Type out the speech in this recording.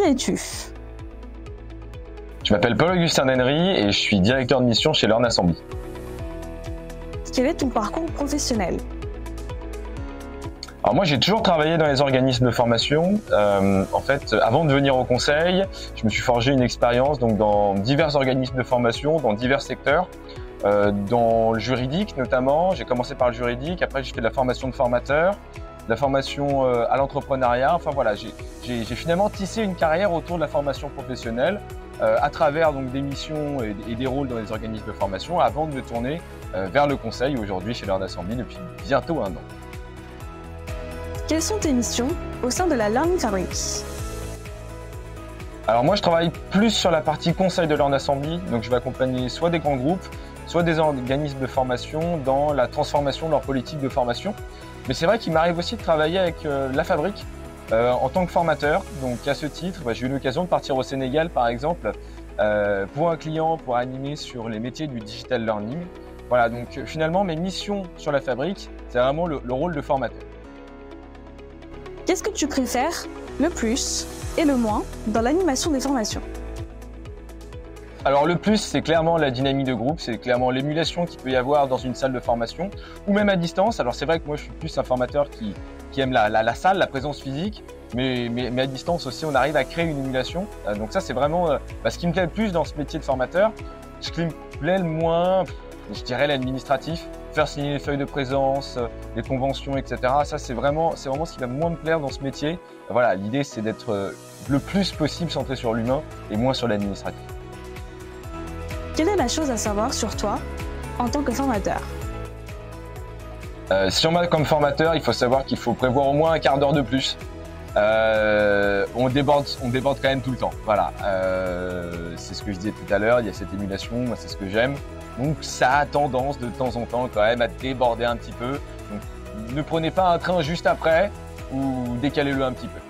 es-tu? Je m'appelle Paul-Augustin Dennery et je suis directeur de mission chez Learn Assembly. Quel est ton parcours professionnel? Alors moi j'ai toujours travaillé dans les organismes de formation. En fait, avant de venir au conseil, je me suis forgé une expérience donc dans divers organismes de formation, dans divers secteurs. Dans le juridique notamment, j'ai commencé par le juridique, après j'ai fait de la formation de formateur, de la formation à l'entrepreneuriat. Enfin voilà, j'ai finalement tissé une carrière autour de la formation professionnelle à travers donc des missions et des rôles dans les organismes de formation avant de me tourner vers le conseil aujourd'hui chez Learn Assembly depuis bientôt 1 an. Quelles sont tes missions au sein de la Learning Fabric? Alors moi je travaille plus sur la partie conseil de Learn Assembly, donc je vais accompagner soit des grands groupes, soit des organismes de formation dans la transformation de leur politique de formation. Mais c'est vrai qu'il m'arrive aussi de travailler avec la Fabrique en tant que formateur. Donc à ce titre, j'ai eu l'occasion de partir au Sénégal par exemple pour un client pour animer sur les métiers du digital learning. Voilà, donc finalement mes missions sur la Fabrique, c'est vraiment le rôle de formateur. Qu'est-ce que tu préfères le plus et le moins dans l'animation des formations? Alors le plus, c'est clairement la dynamique de groupe, c'est clairement l'émulation qu'il peut y avoir dans une salle de formation ou même à distance. Alors c'est vrai que moi je suis plus un formateur qui aime la salle, la présence physique, mais à distance aussi on arrive à créer une émulation. Donc ça c'est vraiment ce qui me plaît le plus dans ce métier de formateur. Ce qui me plaît le moins, je dirais l'administratif, faire signer les feuilles de présence, les conventions, etc. Ça c'est vraiment ce qui va moins me plaire dans ce métier. Voilà, l'idée c'est d'être le plus possible centré sur l'humain et moins sur l'administratif. Quelle est la chose à savoir sur toi en tant que formateur? Sur moi comme formateur, il faut savoir qu'il faut prévoir au moins un quart d'heure de plus. On déborde quand même tout le temps. Voilà, c'est ce que je disais tout à l'heure, il y a cette émulation, moi c'est ce que j'aime. Donc ça a tendance de temps en temps quand même à déborder un petit peu. Donc ne prenez pas un train juste après ou décalez-le un petit peu.